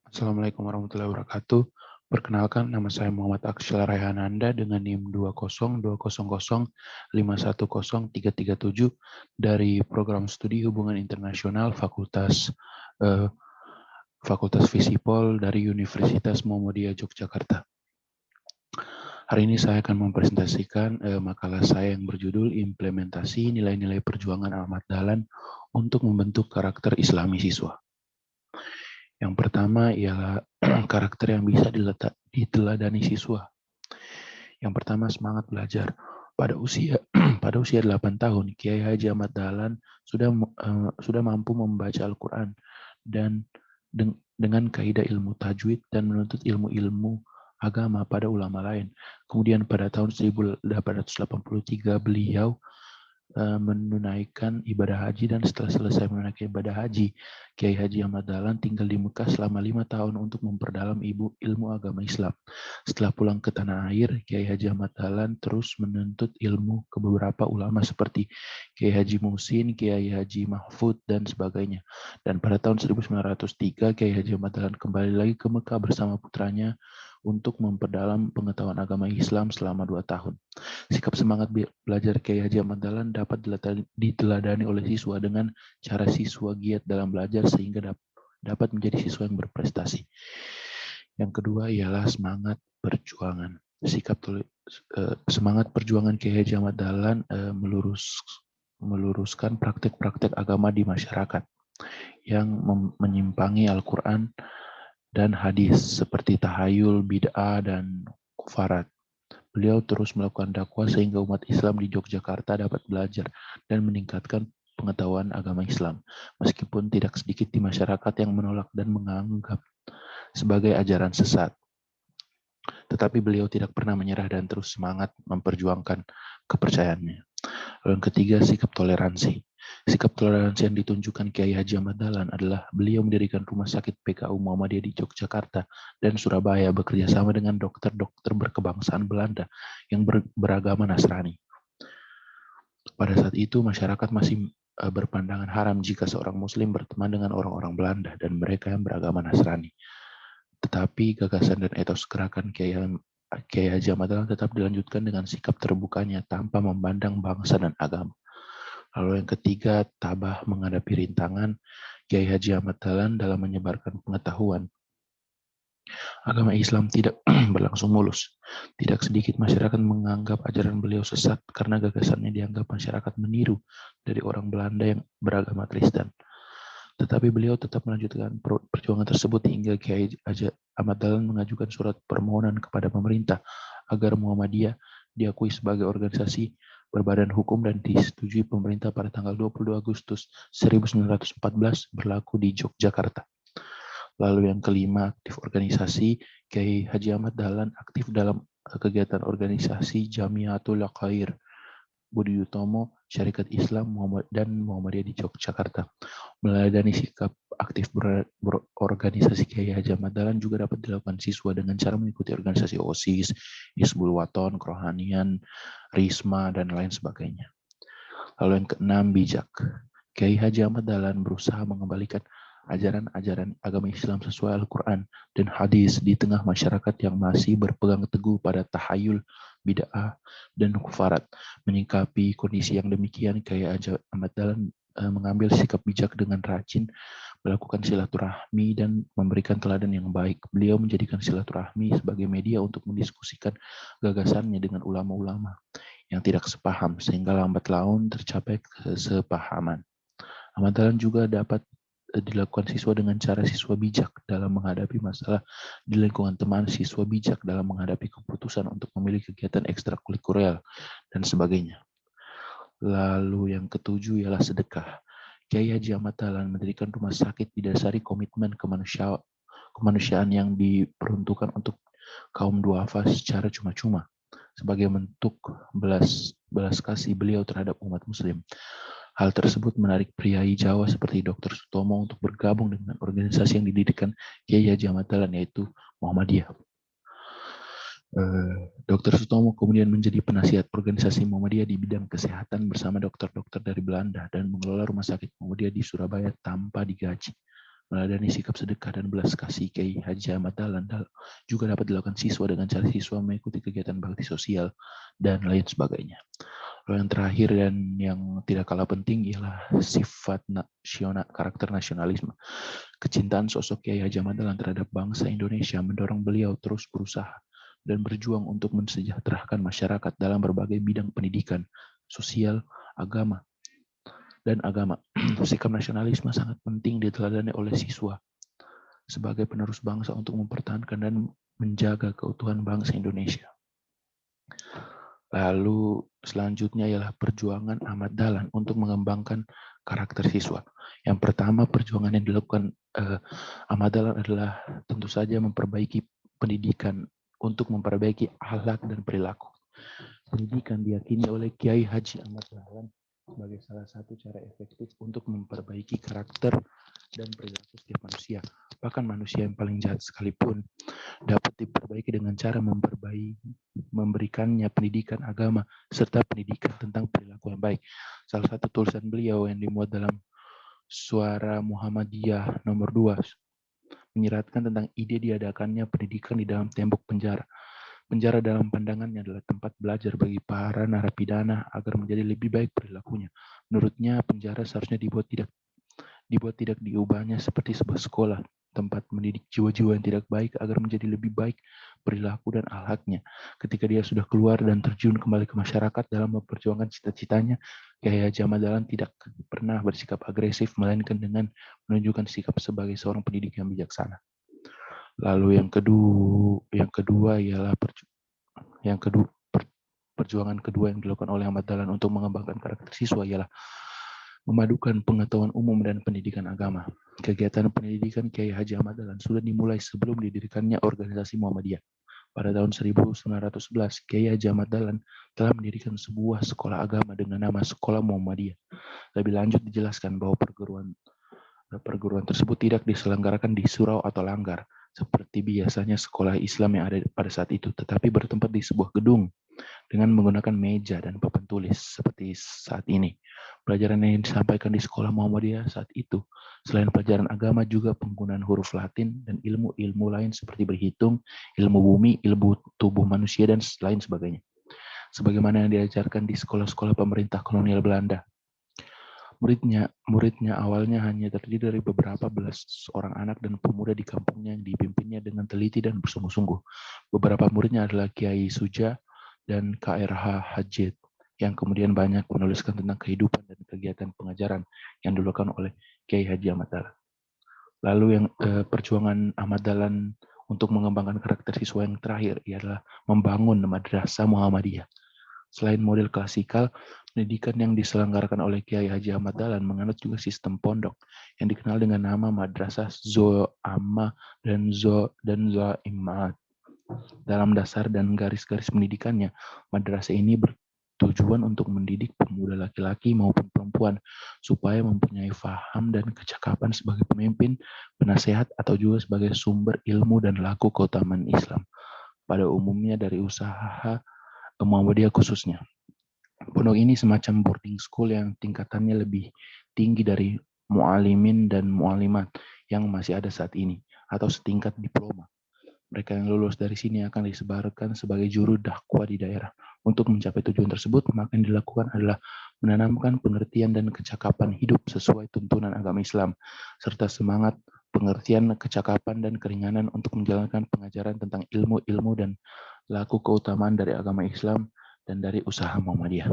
Assalamualaikum warahmatullahi wabarakatuh. Perkenalkan, nama saya Muhammad Akshil Raihananda dengan NIM 20200510337 dari Program Studi Hubungan Internasional eh, Fakultas Visipol dari Universitas Muhammadiyah Yogyakarta. Hari ini saya akan mempresentasikan makalah saya yang berjudul Implementasi Nilai-Nilai Perjuangan Ahmad Dahlan untuk Membentuk Karakter Islami Siswa. Yang pertama ialah karakter yang bisa diteladani siswa. Yang pertama, semangat belajar. Pada usia 8 tahun, Kiai Haji Ahmad Dahlan sudah mampu membaca Al-Quran dan dengan kaidah ilmu tajwid dan menuntut ilmu-ilmu agama pada ulama lain. Kemudian pada tahun 1883 beliau menunaikan ibadah haji, dan setelah selesai menunaikan ibadah haji, Kiai Haji Ahmad Dahlan tinggal di Mekah selama 5 tahun untuk memperdalam ilmu agama Islam. Setelah pulang ke tanah air, Kiai Haji Ahmad Dahlan terus menuntut ilmu ke beberapa ulama seperti Kiai Haji Muhsin, Kiai Haji Mahfud, dan sebagainya. Dan pada tahun 1903, Kiai Haji Ahmad Dahlan kembali lagi ke Mekah bersama putranya untuk memperdalam pengetahuan agama Islam selama 2 tahun. Sikap semangat belajar Kiai Haji Ahmad Dahlan dapat diteladani oleh siswa dengan cara siswa giat dalam belajar sehingga dapat menjadi siswa yang berprestasi. Yang kedua ialah semangat perjuangan. Semangat perjuangan Kiai Haji Ahmad Dahlan meluruskan praktek-praktek agama di masyarakat yang menyimpangi Al-Quran dan hadis seperti tahayul, bid'ah, dan kufarat. Beliau terus melakukan dakwah sehingga umat Islam di Yogyakarta dapat belajar dan meningkatkan pengetahuan agama Islam, meskipun tidak sedikit di masyarakat yang menolak dan menganggap sebagai ajaran sesat. Tetapi beliau tidak pernah menyerah dan terus semangat memperjuangkan kepercayaannya. Lalu yang ketiga, sikap toleransi. Sikap toleransi yang ditunjukkan Kiai Haji Ahmad Dahlan adalah beliau mendirikan rumah sakit PKU Muhammadiyah di Yogyakarta dan Surabaya bekerja sama dengan dokter-dokter berkebangsaan Belanda yang beragama Nasrani. Pada saat itu, masyarakat masih berpandangan haram jika seorang Muslim berteman dengan orang-orang Belanda dan mereka yang beragama Nasrani. Tetapi gagasan dan etos gerakan Kiai Haji Ahmad Dahlan tetap dilanjutkan dengan sikap terbukanya tanpa memandang bangsa dan agama. Lalu yang ketiga, tabah menghadapi rintangan Kiai Haji Ahmad Dahlan dalam menyebarkan pengetahuan. Agama Islam tidak berlangsung mulus. Tidak sedikit masyarakat menganggap ajaran beliau sesat karena gagasannya dianggap masyarakat meniru dari orang Belanda yang beragama Kristen. Tetapi beliau tetap melanjutkan perjuangan tersebut hingga Kiai Haji Ahmad Dahlan mengajukan surat permohonan kepada pemerintah agar Muhammadiyah diakui sebagai organisasi berbadan hukum dan disetujui pemerintah pada tanggal 22 Agustus 1914 berlaku di Yogyakarta. Lalu yang kelima, aktif organisasi. Kiai Haji Ahmad Dahlan aktif dalam kegiatan organisasi Jamiatul Khair Budi Utomo, Syarikat Islam dan Muhammadiyah di Yogyakarta. Meladani sikap aktif berorganisasi Kiai Haji Ahmad Dahlan juga dapat dilakukan siswa dengan cara mengikuti organisasi OSIS, Hizbul Waton, Kerohanian, Risma, dan lain sebagainya. Lalu yang keenam, bijak. Kiai Haji Ahmad Dahlan berusaha mengembalikan ajaran-ajaran agama Islam sesuai Al-Quran dan hadis di tengah masyarakat yang masih berpegang teguh pada tahayul, bid'ah, dan kufarat. Menyikapi kondisi yang demikian, Kiai Haji Ahmad Dahlan mengambil sikap bijak dengan rajin melakukan silaturahmi dan memberikan teladan yang baik. Beliau menjadikan silaturahmi sebagai media untuk mendiskusikan gagasannya dengan ulama-ulama yang tidak sepaham, sehingga lambat laun tercapai kesepahaman. Ahmad Dahlan juga dapat dilakukan siswa dengan cara siswa bijak dalam menghadapi masalah di lingkungan teman, siswa bijak dalam menghadapi keputusan untuk memilih kegiatan ekstrakurikuler, dan sebagainya. Lalu yang ketujuh ialah sedekah. Kiai Haji Ahmad Dahlan mendirikan rumah sakit didasari komitmen kemanusiaan yang diperuntukkan untuk kaum duafa secara cuma-cuma sebagai bentuk belas kasih beliau terhadap umat muslim. Hal tersebut menarik priai Jawa seperti Dr. Sutomo untuk bergabung dengan organisasi yang didirikan Kiai Haji Ahmad Dahlan, yaitu Muhammadiyah. Dr. Sutomo kemudian menjadi penasihat organisasi Muhammadiyah di bidang kesehatan bersama dokter-dokter dari Belanda dan mengelola rumah sakit Muhammadiyah di Surabaya tanpa digaji. Meladani sikap sedekah dan belas kasih Kiai Haji Ahmad Dahlan juga dapat dilakukan siswa dengan cara siswa mengikuti kegiatan bakti sosial dan lain sebagainya. Lalu yang terakhir dan yang tidak kalah penting ialah sifat karakter nasionalisme. Kecintaan sosok Kiai Haji Ahmad Dahlan terhadap bangsa Indonesia mendorong beliau terus berusaha dan berjuang untuk mensejahterakan masyarakat dalam berbagai bidang pendidikan, sosial, agama, dan agama. Sikap nasionalisme sangat penting diteladani oleh siswa sebagai penerus bangsa untuk mempertahankan dan menjaga keutuhan bangsa Indonesia. Lalu selanjutnya ialah perjuangan Ahmad Dahlan untuk mengembangkan karakter siswa. Yang pertama, perjuangan yang dilakukan Ahmad Dahlan adalah tentu saja memperbaiki pendidikan untuk memperbaiki akhlak dan perilaku. Pendidikan diyakini oleh Kiai Haji Ahmad Dahlan sebagai salah satu cara efektif untuk memperbaiki karakter dan perilaku setiap manusia. Bahkan manusia yang paling jahat sekalipun dapat diperbaiki dengan cara memberikannya pendidikan agama serta pendidikan tentang perilaku yang baik. Salah satu tulisan beliau yang dimuat dalam Suara Muhammadiyah nomor 2 menyiratkan tentang ide diadakannya pendidikan di dalam tembok penjara. Penjara dalam pandangannya adalah tempat belajar bagi para narapidana agar menjadi lebih baik perilakunya. Menurutnya, penjara seharusnya dibuat tidak diubahnya seperti sebuah sekolah, tempat mendidik jiwa-jiwa yang tidak baik agar menjadi lebih baik perilaku dan akhlaknya. Ketika dia sudah keluar dan terjun kembali ke masyarakat dalam memperjuangkan cita-citanya, Kiai Haji Ahmad Dahlan tidak pernah bersikap agresif, melainkan dengan menunjukkan sikap sebagai seorang pendidik yang bijaksana. Lalu yang kedua ialah perjuangan kedua yang dilakukan oleh Ahmad Dahlan untuk mengembangkan karakter siswa ialah memadukan pengetahuan umum dan pendidikan agama. Kegiatan pendidikan Kiai Haji Ahmad Dahlan sudah dimulai sebelum didirikannya organisasi Muhammadiyah. Pada tahun 1911, Kiai Haji Ahmad Dahlan telah mendirikan sebuah sekolah agama dengan nama Sekolah Muhammadiyah. Lebih lanjut dijelaskan bahwa perguruan tersebut tidak diselenggarakan di surau atau langgar, seperti biasanya sekolah Islam yang ada pada saat itu, tetapi bertempat di sebuah gedung dengan menggunakan meja dan papan tulis seperti saat ini. Pelajaran yang disampaikan di sekolah Muhammadiyah saat itu, selain pelajaran agama juga penggunaan huruf Latin dan ilmu-ilmu lain seperti berhitung, ilmu bumi, ilmu tubuh manusia, dan lain sebagainya. Sebagaimana yang diajarkan di sekolah-sekolah pemerintah kolonial Belanda. Muridnya awalnya hanya terdiri dari beberapa belas orang anak dan pemuda di kampungnya yang dipimpinnya dengan teliti dan bersungguh-sungguh. Beberapa muridnya adalah Kiai Suja dan KRH Hajid, yang kemudian banyak menuliskan tentang kehidupan dan kegiatan pengajaran yang dilakukan oleh Kiai Haji Ahmad Dahlan. Lalu yang perjuangan Ahmad Dahlan untuk mengembangkan karakter siswa yang terakhir ialah membangun madrasah Muhammadiyah. Selain model klasikal, pendidikan yang diselenggarakan oleh Kiai Haji Ahmad Dahlan menganut juga sistem pondok yang dikenal dengan nama Madrasah Zo'amah dan Zo'immat. Dalam dasar dan garis-garis pendidikannya, madrasah ini bertujuan untuk mendidik pemuda laki-laki maupun perempuan supaya mempunyai faham dan kecakapan sebagai pemimpin, penasehat, atau juga sebagai sumber ilmu dan laku keutamaan Islam. Pada umumnya dari usaha Muhammadiyah khususnya. Pondok ini semacam boarding school yang tingkatannya lebih tinggi dari mu'alimin dan mu'alimat yang masih ada saat ini, atau setingkat diploma. Mereka yang lulus dari sini akan disebarkan sebagai juru dakwah di daerah. Untuk mencapai tujuan tersebut, maka yang dilakukan adalah menanamkan pengertian dan kecakapan hidup sesuai tuntunan agama Islam, serta semangat pengertian, kecakapan, dan keringanan untuk menjalankan pengajaran tentang ilmu-ilmu dan laku keutamaan dari agama Islam dan dari usaha Muhammadiyah.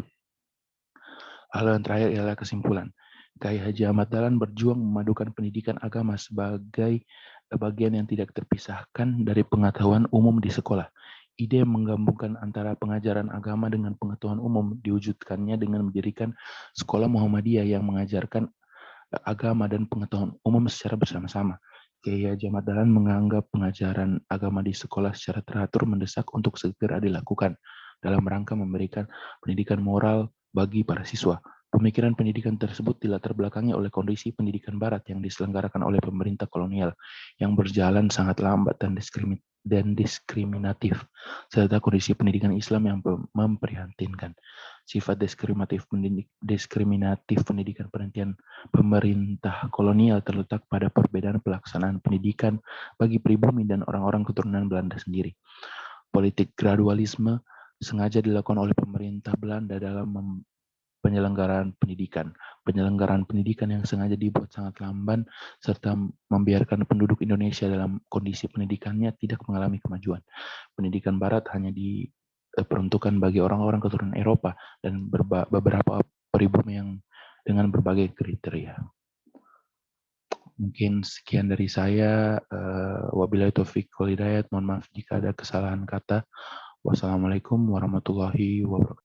Hal yang terakhir ialah kesimpulan. Kiai Haji Ahmad Dahlan berjuang memadukan pendidikan agama sebagai bagian yang tidak terpisahkan dari pengetahuan umum di sekolah. Ide menggabungkan antara pengajaran agama dengan pengetahuan umum diwujudkannya dengan mendirikan sekolah Muhammadiyah yang mengajarkan agama dan pengetahuan umum secara bersama-sama. Kiai Haji Ahmad Dahlan menganggap pengajaran agama di sekolah secara teratur mendesak untuk segera dilakukan dalam rangka memberikan pendidikan moral bagi para siswa. Pemikiran pendidikan tersebut dilatar belakangi oleh kondisi pendidikan barat yang diselenggarakan oleh pemerintah kolonial yang berjalan sangat lambat dan diskriminatif, serta kondisi pendidikan Islam yang memprihatinkan. Sifat diskriminatif pendidikan penelitian pemerintah kolonial terletak pada perbedaan pelaksanaan pendidikan bagi pribumi dan orang-orang keturunan Belanda sendiri. Politik gradualisme sengaja dilakukan oleh pemerintah Belanda dalam penyelenggaraan pendidikan. Penyelenggaraan pendidikan yang sengaja dibuat sangat lamban serta membiarkan penduduk Indonesia dalam kondisi pendidikannya tidak mengalami kemajuan. Pendidikan Barat hanya diperuntukkan bagi orang-orang keturunan Eropa dan beberapa pribumi yang dengan berbagai kriteria. Mungkin sekian dari saya. Wabillahi taufiq wal hidayah. Mohon maaf jika ada kesalahan kata. Wassalamualaikum warahmatullahi wabarakatuh.